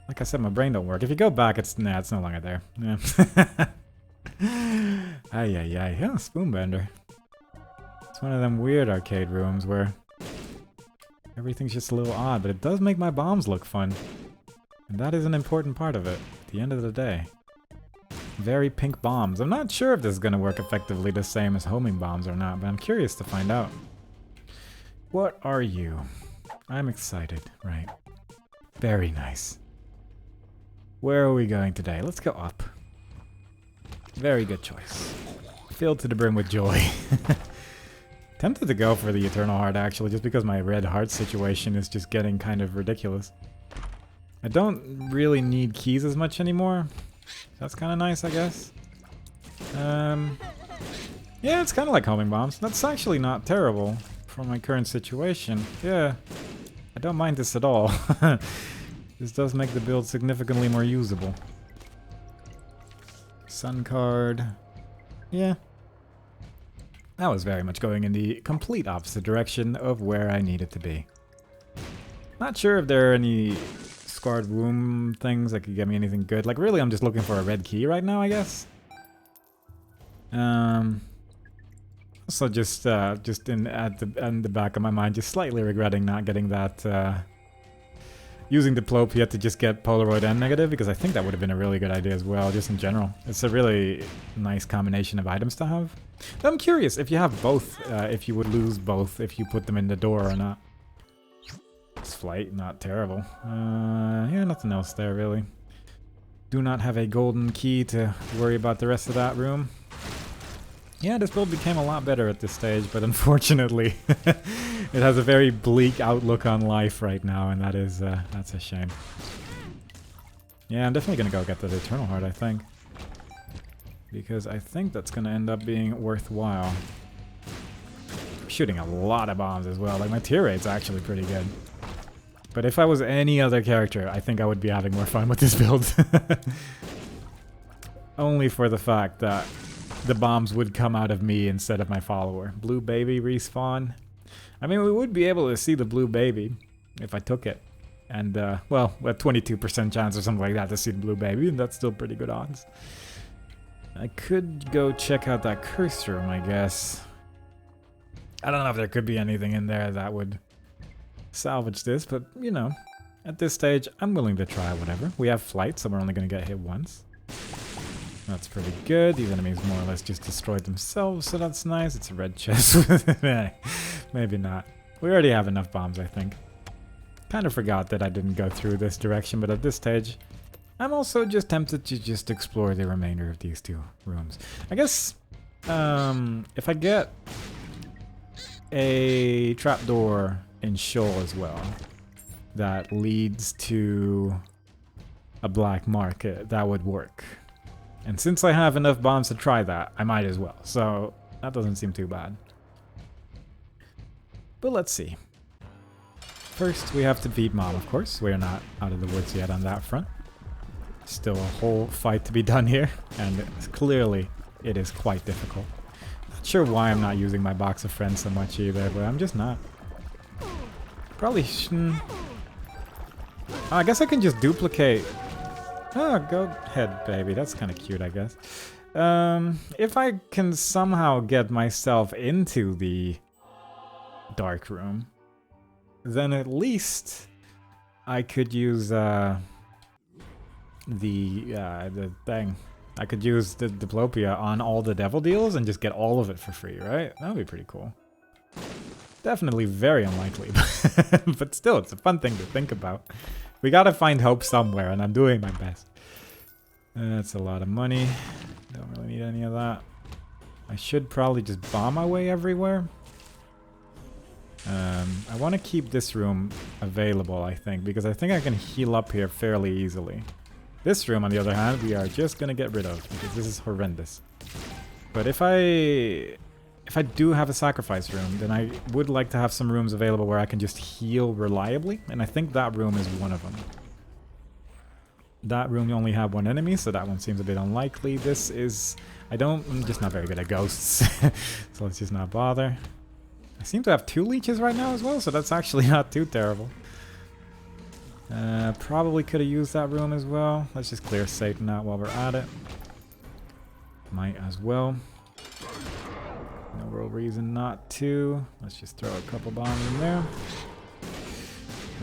like I said, my brain don't work. If you go back, it's no longer there. Yeah. Ay, yeah, Spoonbender. It's one of them weird arcade rooms where everything's just a little odd, but it does make my bombs look fun. And that is an important part of it, at the end of the day. Very pink bombs. I'm not sure if this is going to work effectively the same as homing bombs or not, but I'm curious to find out. What are you? I'm excited, right? Very nice. Where are we going today? Let's go up. Very good choice. Filled to the brim with joy. Tempted to go for the Eternal Heart, actually, just because my red heart situation is just getting kind of ridiculous. I don't really need keys as much anymore. That's kind of nice, I guess. Yeah, it's kind of like homing bombs. That's actually not terrible. for my current situation. Yeah, I don't mind this at all. This does make the build significantly more usable. Sun card. Yeah. That was very much going in the complete opposite direction of where I needed to be. Not sure if there are any scarred room things that could get me anything good. Like, really, I'm just looking for a red key right now, I guess. So just in the back of my mind, just slightly regretting not getting that, using Diplopia to just get Polaroid and Negative, because I think that would have been a really good idea as well, just in general. It's a really nice combination of items to have. But I'm curious if you have both, if you would lose both if you put them in the door or not. This flight, not terrible. Yeah, nothing else there, really. Do not have a golden key to worry about the rest of that room. Yeah, this build became a lot better at this stage, but unfortunately, it has a very bleak outlook on life right now, and that is, that's a shame. Yeah, I'm definitely gonna go get that Eternal Heart, I think. Because I think that's gonna end up being worthwhile. I'm shooting a lot of bombs as well, like my tear rate's actually pretty good. But if I was any other character, I think I would be having more fun with this build. Only for the fact that the bombs would come out of me instead of my follower. Blue baby respawn. I mean, we would be able to see the blue baby if I took it. And, well, a 22% chance or something like that to see the blue baby, and that's still pretty good odds. I could go check out that curse room, I guess. I don't know if there could be anything in there that would salvage this, but, you know, at this stage, I'm willing to try whatever. We have flight, so we're only going to get hit once. That's pretty good. These enemies more or less just destroyed themselves, so that's nice. It's a red chest. Maybe not. We already have enough bombs, I think. Kind of forgot that I didn't go through this direction, but at this stage, I'm also just tempted to just explore the remainder of these two rooms. I guess, if I get a trapdoor in Shoal as well, that leads to a black market, that would work. And since I have enough bombs to try that, I might as well. So that doesn't seem too bad. But let's see. First, we have to beat Mom, of course. We are not out of the woods yet on that front. Still a whole fight to be done here. And clearly, it is quite difficult. Not sure why I'm not using my box of friends so much either, but I'm just not. Probably shouldn't. I guess I can just duplicate. Oh, go ahead, baby. That's kind of cute, I guess. If I can somehow get myself into the dark room, then at least I could use the thing. I could use the Diplopia on all the devil deals and just get all of it for free, right? That would be pretty cool. Definitely very unlikely, but still, it's a fun thing to think about. We gotta find hope somewhere, and I'm doing my best. That's a lot of money. Don't really need any of that. I should probably just bomb my way everywhere. I want to keep this room available, I think, because I think I can heal up here fairly easily. This room, on the other hand, we are just gonna get rid of, because this is horrendous. But if I do have a sacrifice room, then I would like to have some rooms available where I can just heal reliably, and I think that room is one of them. That room you only have one enemy, so that one seems a bit unlikely. This is... I'm just not very good at ghosts, so let's just not bother. I seem to have 2 leeches right now as well, so that's actually not too terrible. Probably could have used that room as well. Let's just clear Satan out while we're at it. Might as well. No real reason not to. Let's just throw a couple bombs in there.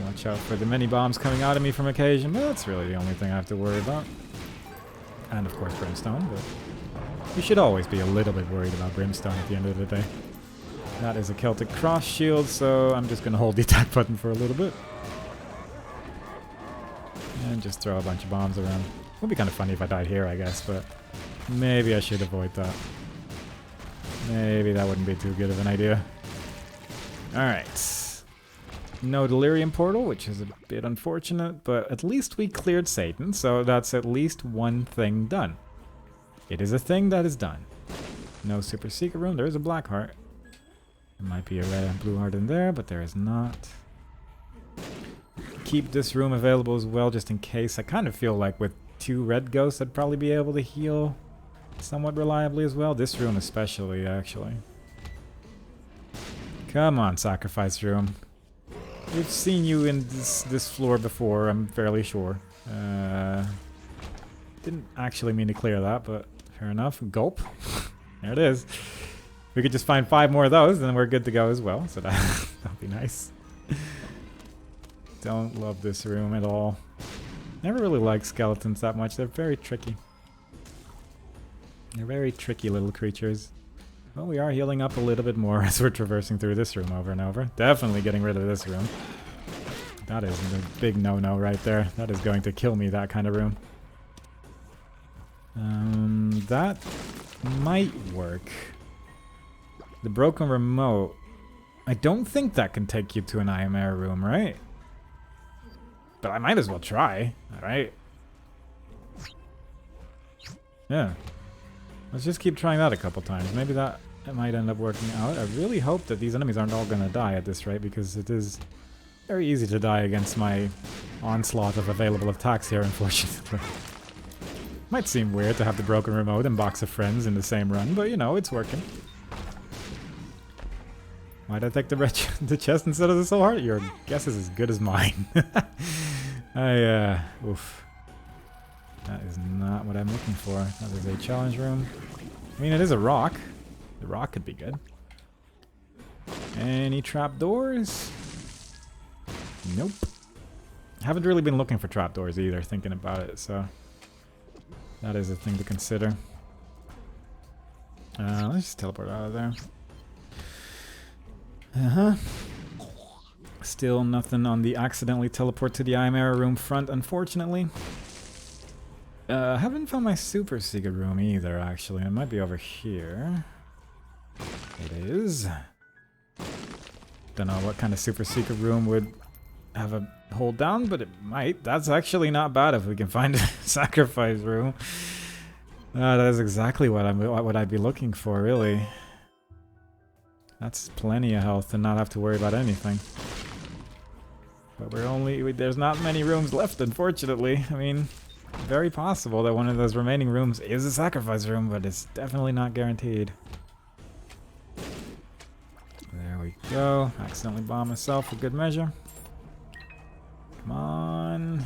Watch out for the mini bombs coming out of me from occasion, but that's really the only thing I have to worry about. And of course Brimstone, but you should always be a little bit worried about Brimstone at the end of the day. That is a Celtic Cross shield, so I'm just going to hold the attack button for a little bit. And just throw a bunch of bombs around. Would be kind of funny if I died here, I guess, but maybe I should avoid that. Maybe that wouldn't be too good of an idea. Alright. No Delirium Portal, which is a bit unfortunate, but at least we cleared Satan, so that's at least one thing done. It is a thing that is done. No super secret room. There is a black heart. There might be a red and blue heart in there, but there is not. Keep this room available as well, just in case. I kind of feel like with 2 red ghosts, I'd probably be able to heal somewhat reliably as well. This room especially, actually. Come on, sacrifice room. We've seen you in this floor before, I'm fairly sure. Didn't actually mean to clear that, but fair enough. Gulp. There it is. We could just find 5 more of those, then we're good to go as well. So that'll be nice. Don't love this room at all. Never really liked skeletons that much. They're very tricky. They're very tricky little creatures. Well, we are healing up a little bit more as we're traversing through this room over and over. Definitely getting rid of this room. That is a big no-no right there. That is going to kill me, that kind of room. That might work. The broken remote. I don't think that can take you to an IMR room, right? But I might as well try, alright? Yeah. Let's just keep trying that a couple times. Maybe that might end up working out. I really hope that these enemies aren't all gonna die at this rate, because it is very easy to die against my onslaught of available attacks here, unfortunately. Might seem weird to have the broken remote and box of friends in the same run, but you know, it's working. Why'd I take the chest instead of the soul heart? Your guess is as good as mine. Oof. That is not what I'm looking for. That is a challenge room. I mean, it is a rock. The rock could be good. Any trapdoors? Nope. Haven't really been looking for trapdoors either, thinking about it, so that is a thing to consider. Let's just teleport out of there. Still nothing on the accidentally teleport to the IMR room front, unfortunately. Haven't found my super secret room either, actually. It might be over here. It is. Don't know what kind of super secret room would have a hold down, but it might. That's actually not bad if we can find a sacrifice room. That is exactly what I'd be looking for, really. That's plenty of health and not have to worry about anything. But there's not many rooms left, unfortunately. I mean, very possible that one of those remaining rooms is a sacrifice room, but it's definitely not guaranteed. There we go. Accidentally bomb myself for good measure. Come on.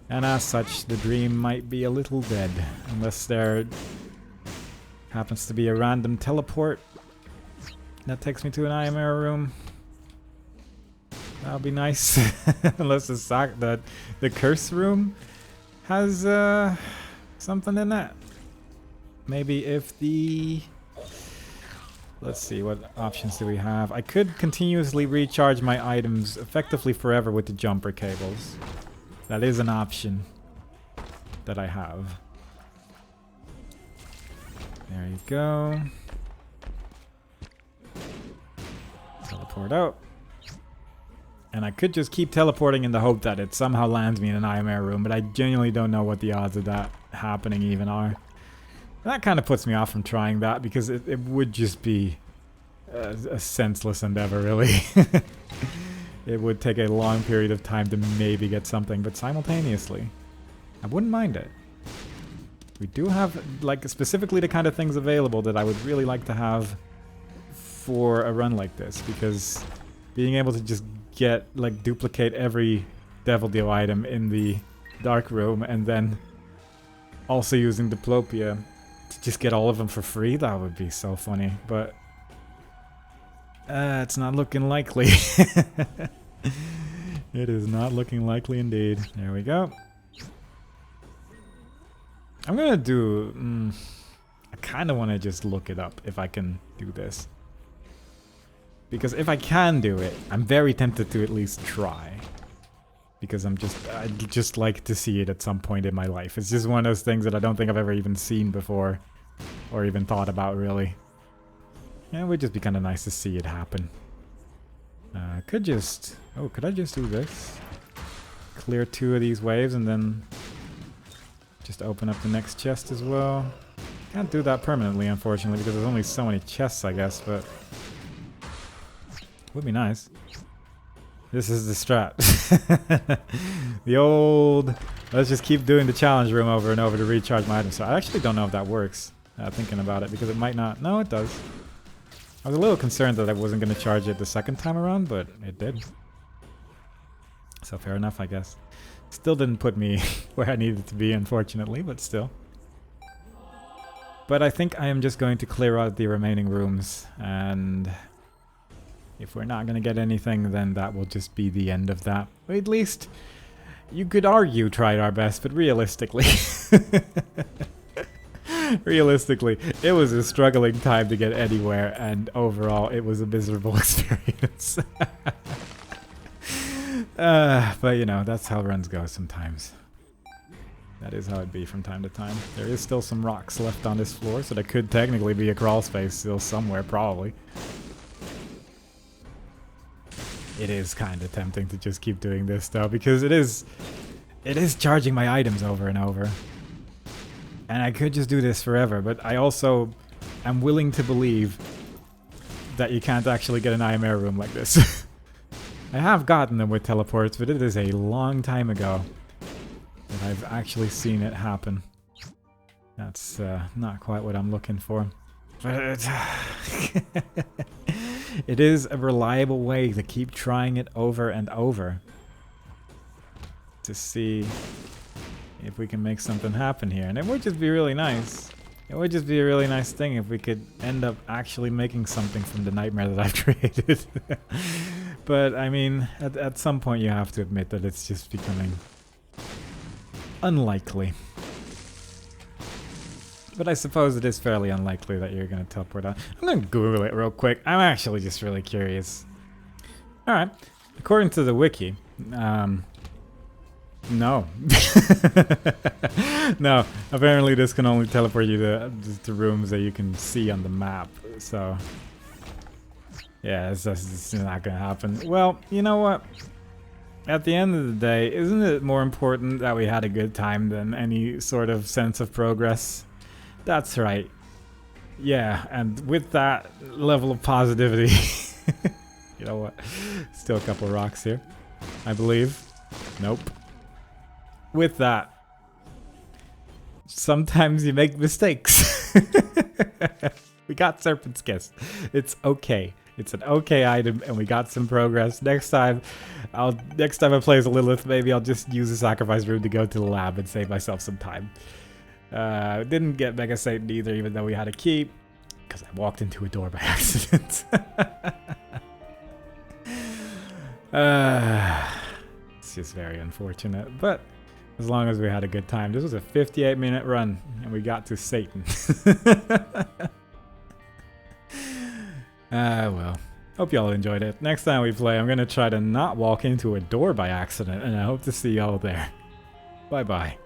And as such, the dream might be a little dead, unless there happens to be a random teleport that takes me to an IMR room. That'll be nice. Unless the curse room has something in that. Maybe if the... Let's see, what options do we have? I could continuously recharge my items effectively forever with the jumper cables. That is an option that I have. There you go. Teleport out. And I could just keep teleporting in the hope that it somehow lands me in an IMR room, but I genuinely don't know what the odds of that happening even are. That kind of puts me off from trying that, because it would just be a senseless endeavor, really. It would take a long period of time to maybe get something, but simultaneously, I wouldn't mind it. We do have, like, specifically the kind of things available that I would really like to have for a run like this, because being able to just get, like, duplicate every Devil Deal item in the Dark Room and then also using Diplopia to just get all of them for free, that would be so funny, but it's not looking likely. It is not looking likely indeed. There we go. I'm gonna do... I kind of want to just look it up if I can do this. Because if I can do it, I'm very tempted to at least try. Because I'd just like to see it at some point in my life. It's just one of those things that I don't think I've ever even seen before. Or even thought about, really. Yeah, it would just be kind of nice to see it happen. Could just... Oh, could I just do this? Clear 2 of these waves and then... just open up the next chest as well. Can't do that permanently, unfortunately, because there's only so many chests, I guess, but... Would be nice. This is the strat. The old... Let's just keep doing the challenge room over and over to recharge my items. So I actually don't know if that works, thinking about it, because it might not... No, it does. I was a little concerned that I wasn't going to charge it the second time around, but it did. So fair enough, I guess. Still didn't put me where I needed to be, unfortunately, but still. But I think I am just going to clear out the remaining rooms, and if we're not going to get anything, then that will just be the end of that. Or at least, you could argue tried our best, but realistically... Realistically, it was a struggling time to get anywhere, and overall, it was a miserable experience. But you know, that's how runs go sometimes. That is how it be from time to time. There is still some rocks left on this floor, so there could technically be a crawl space still somewhere, probably. It is kind of tempting to just keep doing this, though, because it is charging my items over and over. And I could just do this forever, but I also am willing to believe that you can't actually get an IMR room like this. I have gotten them with teleports, but it is a long time ago that I've actually seen it happen. That's not quite what I'm looking for. But it is a reliable way to keep trying it over and over. To see if we can make something happen here. And it would just be really nice. It would just be a really nice thing if we could end up actually making something from the nightmare that I've created. But, I mean, at some point you have to admit that it's just becoming unlikely. But I suppose it is fairly unlikely that you're going to teleport out. I'm going to Google it real quick. I'm actually just really curious. Alright. According to the wiki, no. No, apparently this can only teleport you to rooms that you can see on the map, so... Yeah, it's not gonna happen. Well, you know what? At the end of the day, isn't it more important that we had a good time than any sort of sense of progress? That's right. Yeah, and with that level of positivity... You know what? Still a couple rocks here, I believe. Nope. With that, sometimes you make mistakes. We got Serpent's Kiss. It's okay. It's an okay item, and we got some progress. Next time I play as a Lilith, maybe I'll just use the sacrifice room to go to the lab and save myself some time. Didn't get Mega Satan either, even though we had a key, because I walked into a door by accident. It's just very unfortunate, but as long as we had a good time. This was a 58-minute run, and we got to Satan. Well, hope y'all enjoyed it. Next time we play, I'm going to try to not walk into a door by accident, and I hope to see y'all there. Bye-bye.